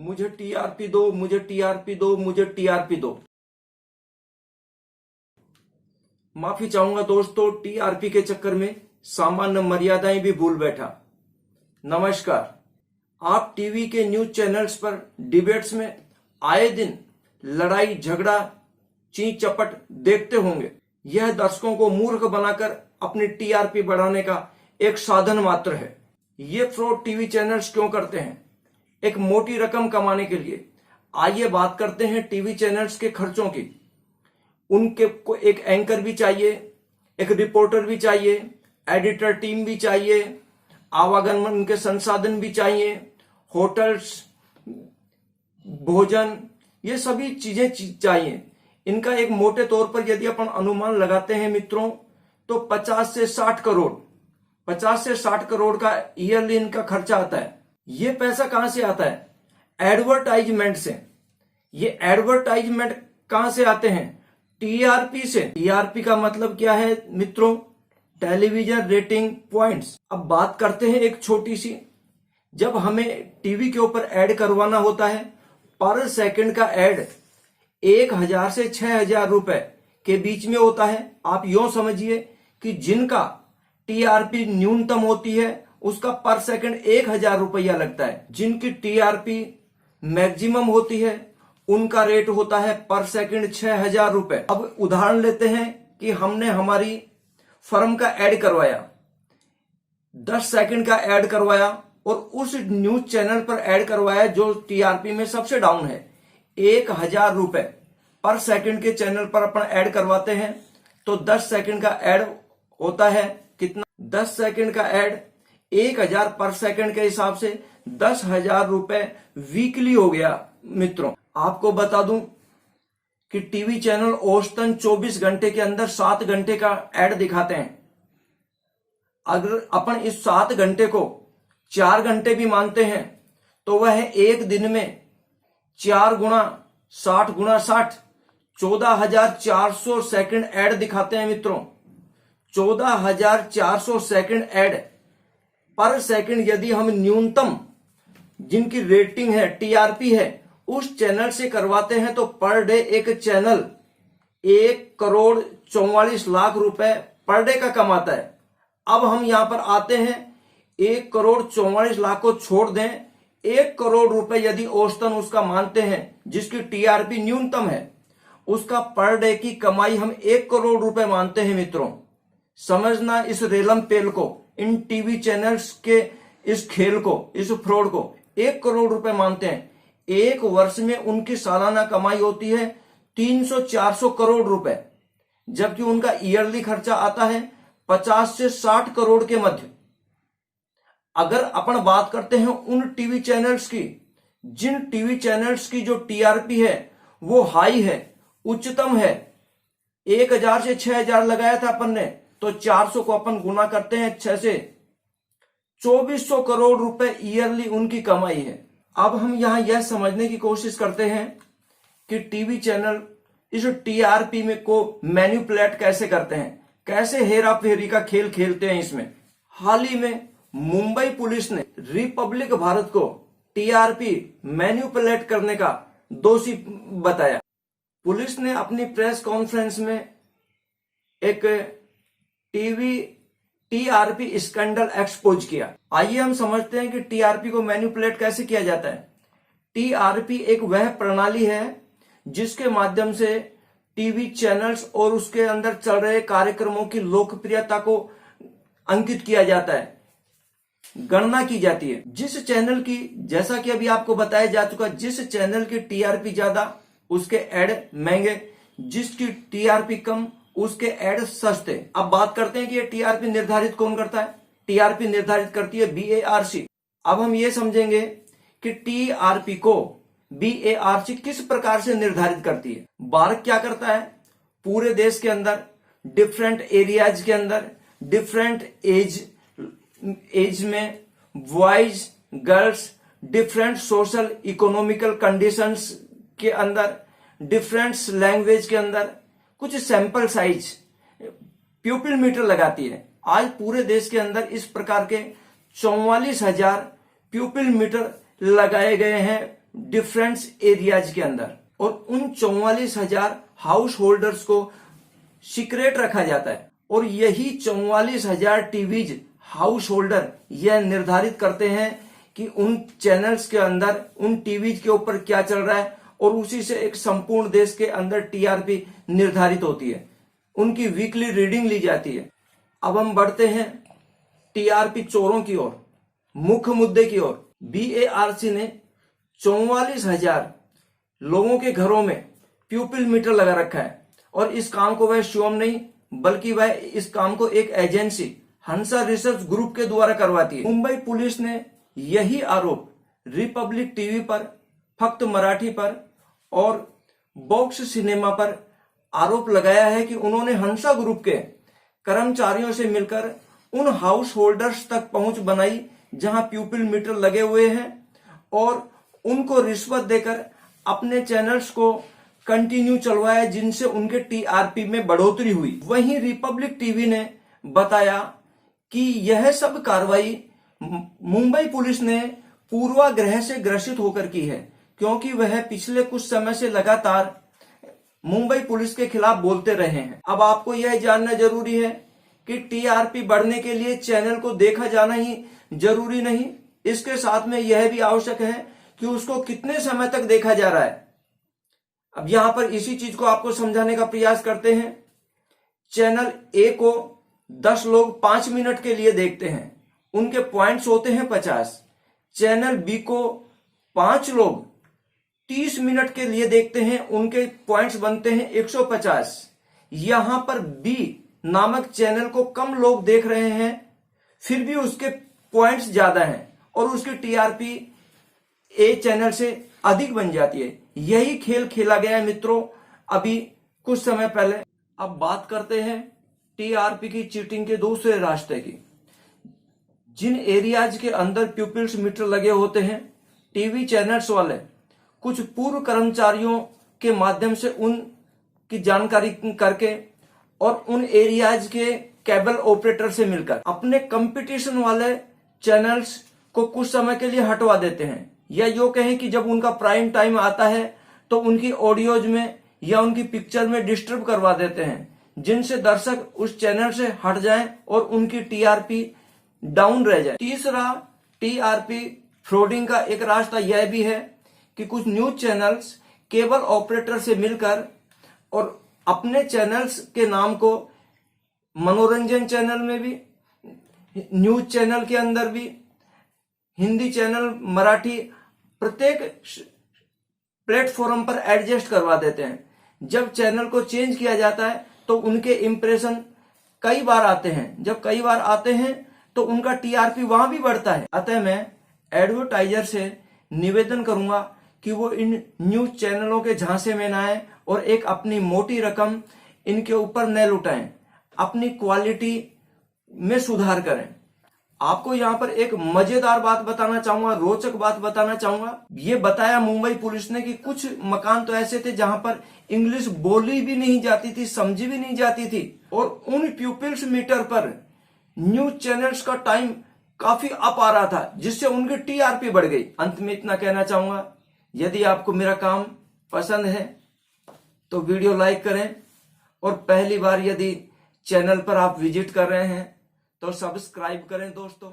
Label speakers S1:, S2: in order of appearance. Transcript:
S1: मुझे टीआरपी दो, मुझे टीआरपी दो, मुझे टीआरपी दो। माफी चाहूंगा दोस्तों, टीआरपी के चक्कर में सामान्य मर्यादाएं भी भूल बैठा। नमस्कार। आप टीवी के न्यूज चैनल्स पर डिबेट्स में आए दिन लड़ाई झगड़ा चीं चपट देखते होंगे। यह दर्शकों को मूर्ख बनाकर अपनी टीआरपी बढ़ाने का एक साधन मात्र है। ये फ्रॉड टीवी चैनल्स क्यों करते हैं? एक मोटी रकम कमाने के लिए। आइए बात करते हैं टीवी चैनल्स के खर्चों की। उनके को एक एंकर भी चाहिए, एक रिपोर्टर भी चाहिए, एडिटर टीम भी चाहिए, आवागमन के संसाधन भी चाहिए, होटल्स, भोजन, ये सभी चीजें चाहिए। इनका एक मोटे तौर पर यदि अपन अनुमान लगाते हैं मित्रों, तो 50 से 60 करोड़ का ईयरली इनका खर्चा आता है। ये पैसा कहां से आता है? एडवर्टाइजमेंट से। ये एडवर्टाइजमेंट कहां से आते हैं? टीआरपी से। टीआरपी का मतलब क्या है मित्रों? Television rating points. अब बात करते हैं एक छोटी सी, जब हमें टीवी के ऊपर ऐड करवाना होता है, पर सेकंड का ऐड 1000 से 6000 रुपए के बीच में होता है। आप यूं समझिए कि जिनका टीआरपी न्यूनतम होती है उसका पर सेकंड 1000 रुपया लगता है। जिनकी टीआरपी मैक्सिमम होती है उनका रेट होता है पर सेकंड 6000 रुपए। अब उदाहरण लेते हैं कि हमने हमारी फर्म का ऐड करवाया, 10 सेकंड का ऐड करवाया और उस न्यूज चैनल पर ऐड करवाया जो टीआरपी में सबसे डाउन है। 1000 रुपए पर सेकंड के चैनल पर अपन ऐड करवाते हैं तो 10 सेकंड का ऐड होता है कितना? 10 सेकंड का ऐड 1000 पर सेकंड के हिसाब से 10,000 रुपए वीकली हो गया। मित्रों आपको बता दूं कि टीवी चैनल औसतन 24 घंटे के अंदर 7 घंटे का ऐड दिखाते हैं। अगर अपन इस 7 घंटे को 4 घंटे भी मानते हैं तो वह एक दिन में 4 गुणा 60 गुणा 60 14,400 सेकंड ऐड दिखाते हैं मित्रों। 14,400 सेकंड ऐड पर सेकंड यदि हम न्यूनतम जिनकी रेटिंग है, टीआरपी है, उस चैनल से करवाते हैं तो पर डे एक चैनल 1,44,00,000 रुपए पर डे का कमाता है। अब हम यहां पर आते हैं, 1,44,00,000 को छोड़ दें, 1 करोड़ रुपए यदि औसतन उसका मानते हैं जिसकी टीआरपी न्यूनतम है, उसका पर डे की कमाई हम 1 करोड़ रुपए मानते हैं मित्रों। समझना इस रेलम पेल को, इन टीवी चैनल्स के इस खेल को, इस फ्रॉड को 1 करोड़ रुपए मानते हैं। एक वर्ष में उनकी सालाना कमाई होती है 300-400 करोड़ रुपए, जबकि उनका ईयरली खर्चा आता है 50 से 60 करोड़ के मध्य। अगर अपन बात करते हैं उन टीवी चैनल्स की, जिन टीवी चैनल्स की जो टीआरपी है वो हाई है, उच्चतम है, 1000 से 6000 लगाया था अपन ने, तो 400 को अपन गुना करते हैं 6 से, 2400 करोड़ रुपए ईयरली उनकी कमाई है। अब हम यहां यह समझने की कोशिश करते हैं कि टीवी चैनल इस टीआरपी में को मैनिपुलेट कैसे करते हैं, कैसे हेरा फेरी का खेल खेलते हैं इसमें। हाल ही में मुंबई पुलिस ने रिपब्लिक भारत को टीआरपी मैनिपुलेट करने का दोषी बताया। पुलिस ने अपनी प्रेस कॉन्फ्रेंस में एक टीआरपी स्कैंडल एक्सपोज किया। आइए हम समझते हैं कि टीआरपी को मैनिपुलेट कैसे किया जाता है। टीआरपी एक वह प्रणाली है जिसके माध्यम से टीवी चैनल्स और उसके अंदर चल रहे कार्यक्रमों की लोकप्रियता को अंकित किया जाता है, गणना की जाती है। जिस चैनल की, जैसा कि अभी आपको बताया जा चुका, जिस चैनल की टीआरपी ज्यादा उसके ऐड महंगे, जिसकी टीआरपी कम उसके ऐड सस्ते। अब बात करते हैं कि ये टीआरपी निर्धारित कौन करता है। टीआरपी निर्धारित करती है बीएआरसी। अब हम ये समझेंगे कि टीआरपी को बीएआरसी किस प्रकार से निर्धारित करती है। बार्क क्या करता है, पूरे देश के अंदर डिफरेंट एरियाज के अंदर डिफरेंट एज में boys girls different social economical conditions के अंदर डिफरेंट लैंग्वेज के अंदर कुछ सैंपल साइज प्यूपिल मीटर लगाती है। आज पूरे देश के अंदर इस प्रकार के 44,000 प्यूपिल मीटर लगाए गए हैं डिफरेंट एरियाज के अंदर, और उन 44,000 हाउस होल्डर्स को सीक्रेट रखा जाता है। और यही 44,000 टीवीज हाउस होल्डर यह निर्धारित करते हैं कि उन चैनल्स के अंदर, उन टीवीज के ऊपर क्या चल रहा है, और उसी से एक संपूर्ण देश के अंदर टीआरपी निर्धारित होती है, उनकी वीकली रीडिंग ली जाती है। अब हम बढ़ते हैं टीआरपी चोरों की ओर, मुख्य मुद्दे की ओर। बीएआरसी ने 44,000 लोगों के घरों में प्यूपिल मीटर लगा रखा है, और इस काम को वह स्वयं नहीं बल्कि वह इस काम को एक एजेंसी हंसा रिसर्च ग्रुप के द्वारा करवाती है। मुंबई पुलिस ने यही आरोप रिपब्लिक टीवी पर, फक्त मराठी पर और बॉक्स सिनेमा पर आरोप लगाया है कि उन्होंने हंसा ग्रुप के कर्मचारियों से मिलकर उन हाउस होल्डर्स तक पहुंच बनाई जहां प्यूपिल मीटर लगे हुए हैं, और उनको रिश्वत देकर अपने चैनल्स को कंटिन्यू चलवाया, जिनसे उनके टीआरपी में बढ़ोतरी हुई। वहीं रिपब्लिक टीवी ने बताया कि यह सब कार्रवाई मुंबई पुलिस ने पूर्वाग्रह से ग्रसित होकर की है, क्योंकि वह पिछले कुछ समय से लगातार मुंबई पुलिस के खिलाफ बोलते रहे हैं। अब आपको यह जानना जरूरी है कि टीआरपी बढ़ने के लिए चैनल को देखा जाना ही जरूरी नहीं, इसके साथ में यह भी आवश्यक है कि उसको कितने समय तक देखा जा रहा है। अब यहां पर इसी चीज को आपको समझाने का प्रयास करते हैं। चैनल ए को 10 लोग 5 मिनट के लिए देखते हैं, उनके पॉइंट्स होते हैं 50। चैनल बी को 5 लोग 30 मिनट के लिए देखते हैं, उनके पॉइंट्स बनते हैं 150। यहां पर बी नामक चैनल को कम लोग देख रहे हैं, फिर भी उसके पॉइंट्स ज्यादा हैं और उसकी टीआरपी ए चैनल से अधिक बन जाती है। यही खेल खेला गया है मित्रों अभी कुछ समय पहले। अब बात करते हैं टीआरपी की चीटिंग के दूसरे रास्ते की। जिन एरियाज के अंदर प्यूपिल्स मीटर लगे होते हैं, टीवी चैनल्स वाले कुछ पूर्व कर्मचारियों के माध्यम से उनकी जानकारी करके और उन एरियाज के केबल ऑपरेटर से मिलकर अपने कंपटीशन वाले चैनल्स को कुछ समय के लिए हटवा देते हैं, या यो कहें कि जब उनका प्राइम टाइम आता है तो उनकी ऑडियोज में या उनकी पिक्चर में डिस्टर्ब करवा देते हैं, जिनसे दर्शक उस चैनल से हट जाएं और उनकी टीआरपी डाउन रह जाए। तीसरा टीआरपी फ्रॉडिंग का एक रास्ता यह भी है कि कुछ न्यूज चैनल्स केबल ऑपरेटर से मिलकर और अपने चैनल्स के नाम को मनोरंजन चैनल में भी, न्यूज चैनल के अंदर भी, हिंदी चैनल, मराठी, प्रत्येक प्लेटफॉर्म पर एडजस्ट करवा देते हैं। जब चैनल को चेंज किया जाता है तो उनके इंप्रेशन कई बार आते हैं, जब कई बार आते हैं तो उनका टीआरपी वहां भी बढ़ता है। अतः मैं एडवर्टाइजर से निवेदन करूंगा कि वो इन न्यूज चैनलों के झांसे में ना आए और एक अपनी मोटी रकम इनके ऊपर न लुटाएं, अपनी क्वालिटी में सुधार करें। आपको यहां पर एक मजेदार बात बताना चाहूंगा, रोचक बात बताना चाहूंगा। ये बताया मुंबई पुलिस ने कि कुछ मकान तो ऐसे थे जहां पर इंग्लिश बोली भी नहीं जाती थी, समझी भी नहीं जाती थी, और उन प्यूपिल्स मीटर पर न्यूज चैनल्स का टाइम काफी अप आ रहा था, जिससे उनकी टीआरपी बढ़ गई। अंत में इतना कहना चाहूंगा, यदि आपको मेरा काम पसंद है तो वीडियो लाइक करें, और पहली बार यदि चैनल पर आप विजिट कर रहे हैं तो सब्सक्राइब करें दोस्तों।